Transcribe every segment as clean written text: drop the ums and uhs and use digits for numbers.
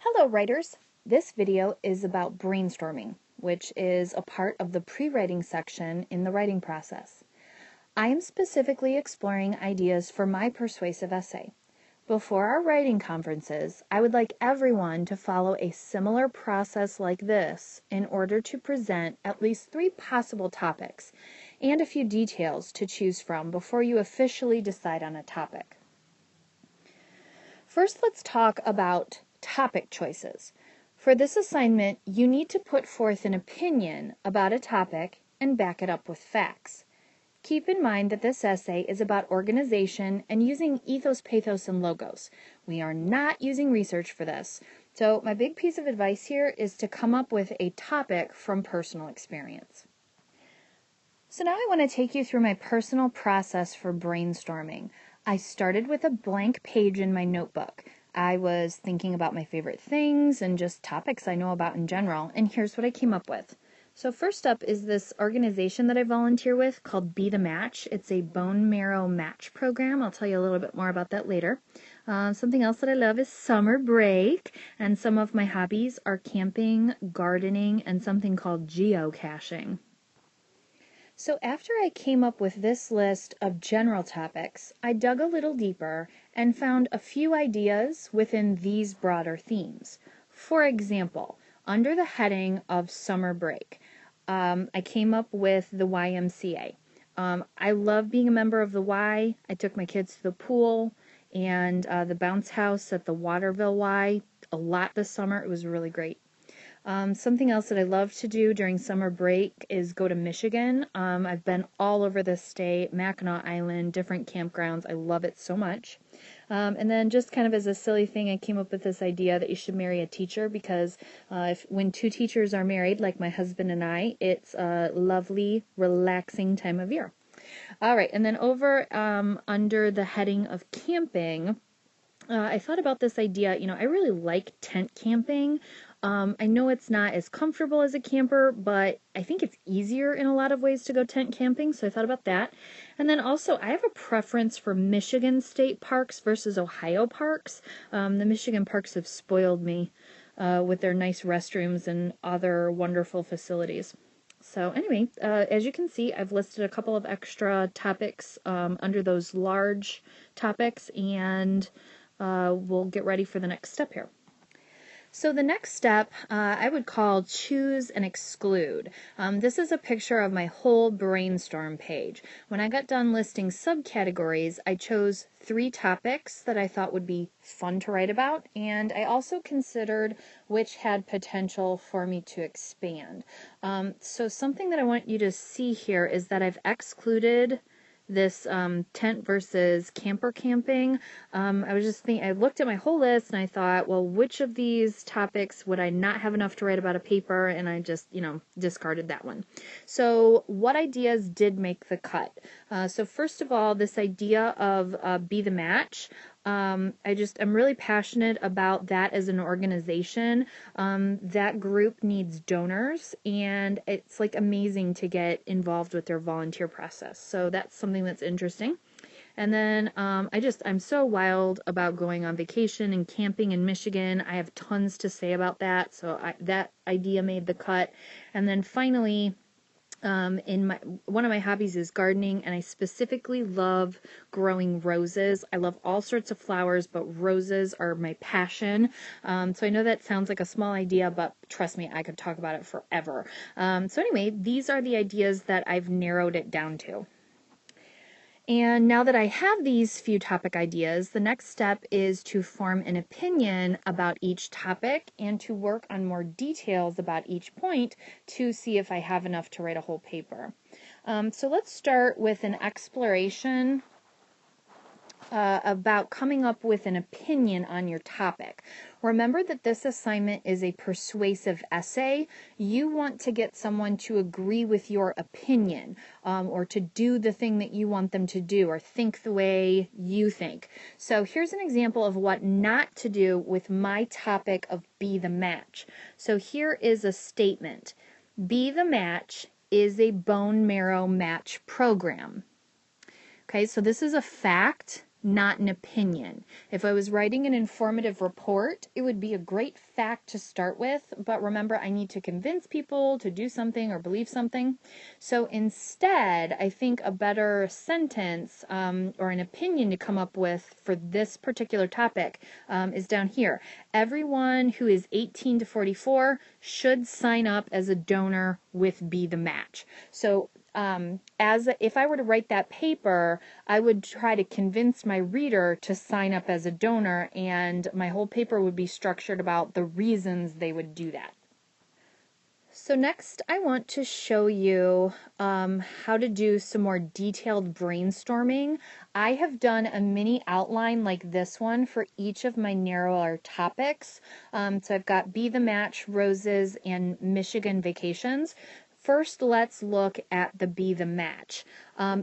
Hello writers! This video is about brainstorming, which is a part of the pre-writing section in the writing process. I am specifically exploring ideas for my persuasive essay. Before our writing conferences, I would like everyone to follow a similar process like this in order to present at least 3 possible topics and a few details to choose from before you officially decide on a topic. First, let's talk about topic choices. For this assignment, you need to put forth an opinion about a topic and back it up with facts. Keep in mind that this essay is about organization and using ethos, pathos, and logos. We are not using research for this. So my big piece of advice here is to come up with a topic from personal experience. So now I want to take you through my personal process for brainstorming. I started with a blank page in my notebook. I was thinking about my favorite things and just topics I know about in general, and here's what I came up with. So first up is this organization that I volunteer with called Be the Match. It's a bone marrow match program. I'll tell you a little bit more about that later. Something else that I love is summer break, and some of my hobbies are camping, gardening, and something called geocaching. So after I came up with this list of general topics, I dug a little deeper and found a few ideas within these broader themes. For example, under the heading of summer break, I came up with the YMCA. I love being a member of the Y. I took my kids to the pool and the bounce house at the Waterville Y a lot this summer. It was really great. Something else that I love to do during summer break is go to Michigan. I've been all over the state, Mackinac Island, different campgrounds. I love it so much. And then just kind of as a silly thing, I came up with this idea that you should marry a teacher because when 2 teachers are married, like my husband and I, it's a lovely, relaxing time of year. All right, and then over under the heading of camping, I thought about this idea. I really like tent camping. I know it's not as comfortable as a camper, but I think it's easier in a lot of ways to go tent camping, so I thought about that. And then also, I have a preference for Michigan state parks versus Ohio parks. The Michigan parks have spoiled me with their nice restrooms and other wonderful facilities. So anyway, as you can see, I've listed a couple of extra topics under those large topics, and we'll get ready for the next step here. So the next step I would call choose and exclude. This is a picture of my whole brainstorm page. When I got done listing subcategories, I chose 3 topics that I thought would be fun to write about, and I also considered which had potential for me to expand. So something that I want you to see here is that I've excluded this tent versus camper camping. I was just thinking, I looked at my whole list and I thought, well, which of these topics would I not have enough to write about a paper? And I just, discarded that one. So what ideas did make the cut? So first of all, this idea of Be the Match. I'm really passionate about that as an organization. That group needs donors, and it's like amazing to get involved with their volunteer process. So that's something that's interesting. And then I'm so wild about going on vacation and camping in Michigan. I have tons to say about that. So that idea made the cut. And then finally, one of my hobbies is gardening, and I specifically love growing roses. I love all sorts of flowers, but roses are my passion. So I know that sounds like a small idea, but trust me, I could talk about it forever. So anyway, these are the ideas that I've narrowed it down to. And now that I have these few topic ideas, the next step is to form an opinion about each topic and to work on more details about each point to see if I have enough to write a whole paper. So let's start with an exploration about coming up with an opinion on your topic. Remember that this assignment is a persuasive essay. You want to get someone to agree with your opinion or to do the thing that you want them to do or think the way you think. So here's an example of what not to do with my topic of Be the Match. So here is a statement. Be the Match is a bone marrow match program. Okay, so this is a fact. not an opinion. If I was writing an informative report, it would be a great fact to start with, but remember, I need to convince people to do something or believe something. So instead, I think a better sentence or an opinion to come up with for this particular topic is down here. Everyone who is 18 to 44 should sign up as a donor with Be the Match. So if I were to write that paper, I would try to convince my reader to sign up as a donor, and my whole paper would be structured about the reasons they would do that. So next, I want to show you how to do some more detailed brainstorming. I have done a mini outline like this one for each of my narrower topics. So I've got Be the Match, Roses, and Michigan Vacations. First, let's look at the Be the Match.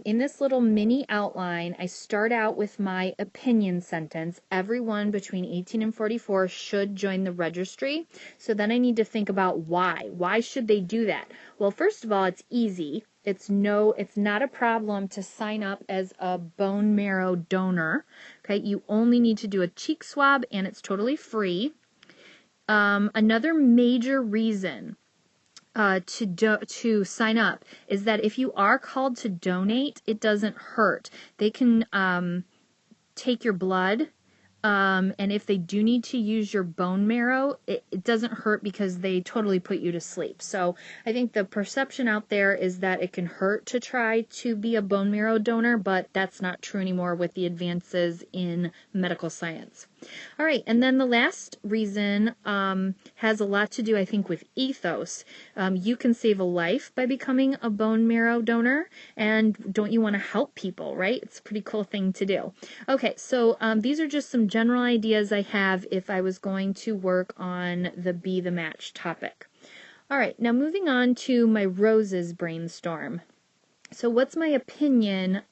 In this little mini outline, I start out with my opinion sentence. Everyone between 18 and 44 should join the registry. So then I need to think about why. Why should they do that? Well, first of all, it's easy. It's not a problem to sign up as a bone marrow donor. Okay, you only need to do a cheek swab and it's totally free. Another major reason to sign up is that if you are called to donate, it doesn't hurt. They can take your blood, and if they do need to use your bone marrow, it doesn't hurt because they totally put you to sleep. So I think the perception out there is that it can hurt to try to be a bone marrow donor, but that's not true anymore with the advances in medical science. All right, and then the last reason has a lot to do, I think, with ethos. You can save a life by becoming a bone marrow donor, and don't you want to help people, right? It's a pretty cool thing to do. Okay, so these are just some general ideas I have if I was going to work on the Be the Match topic. All right, now moving on to my roses brainstorm. So what's my opinion?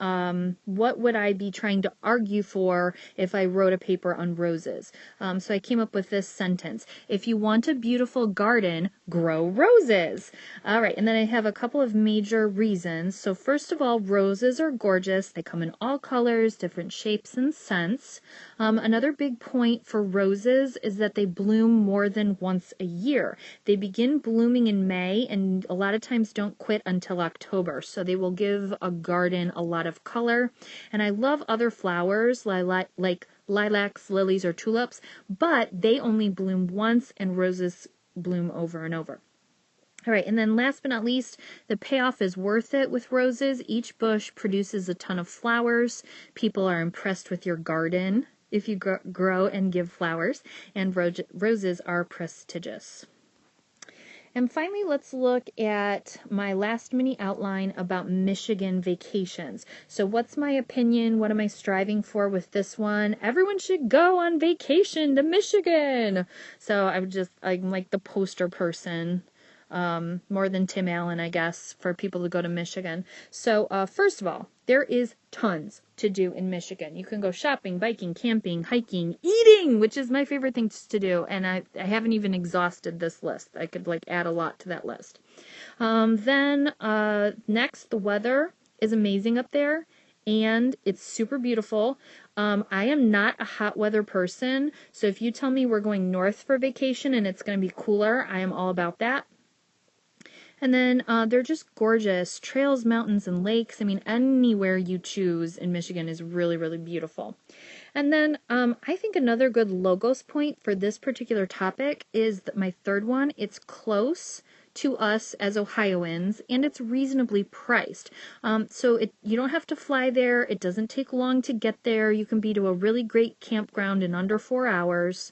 What would I be trying to argue for if I wrote a paper on roses? So I came up with this sentence. If you want a beautiful garden, grow roses. All right, and then I have a couple of major reasons. So first of all, roses are gorgeous. They come in all colors, different shapes and scents. Another big point for roses is that they bloom more than once a year. They begin blooming in May and a lot of times don't quit until October. So they will give a garden a lot of color. And I love other flowers like lilacs, lilies, or tulips, but they only bloom once and roses bloom over and over. All right, and then last but not least, the payoff is worth it with roses. Each bush produces a ton of flowers. People are impressed with your garden if you grow and give flowers, and roses are prestigious. And finally, let's look at my last mini outline about Michigan vacations. So what's my opinion? What am I striving for with this one? Everyone should go on vacation to Michigan. So I'm like the poster person, more than Tim Allen, I guess, for people to go to Michigan. So first of all, there is tons to do in Michigan. You can go shopping, biking, camping, hiking, eating, which is my favorite things to do. And I haven't even exhausted this list. I could add a lot to that list. Then next, the weather is amazing up there. And it's super beautiful. I am not a hot weather person. So if you tell me we're going north for vacation and it's going to be cooler, I am all about that. And then they're just gorgeous. Trails, mountains, and lakes. I mean, anywhere you choose in Michigan is really, really beautiful. And then I think another good logos point for this particular topic is my third one. It's close to us as Ohioans, and it's reasonably priced. So you don't have to fly there. It doesn't take long to get there. You can be to a really great campground in under 4 hours.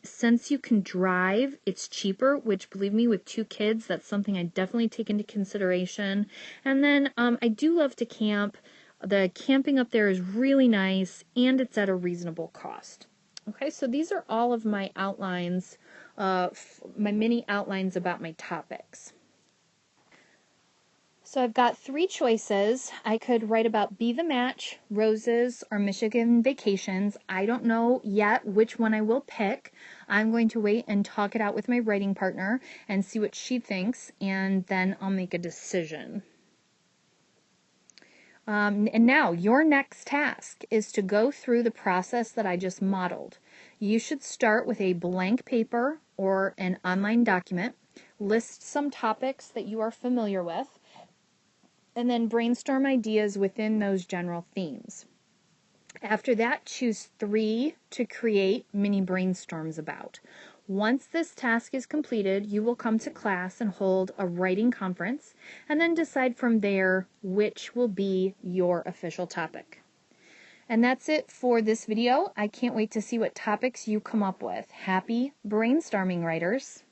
Since you can drive, it's cheaper, which, believe me, with 2 kids, that's something I definitely take into consideration. And then I do love to camp. The camping up there is really nice, and it's at a reasonable cost. Okay, so these are all of my outlines, my mini outlines about my topics. So I've got 3 choices. I could write about Be the Match, Roses, or Michigan Vacations. I don't know yet which one I will pick. I'm going to wait and talk it out with my writing partner and see what she thinks, and then I'll make a decision. And now your next task is to go through the process that I just modeled. You should start with a blank paper or an online document, list some topics that you are familiar with, and then brainstorm ideas within those general themes. After that, choose 3 to create mini brainstorms about. Once this task is completed, you will come to class and hold a writing conference and then decide from there which will be your official topic. And that's it for this video. I can't wait to see what topics you come up with. Happy brainstorming, writers!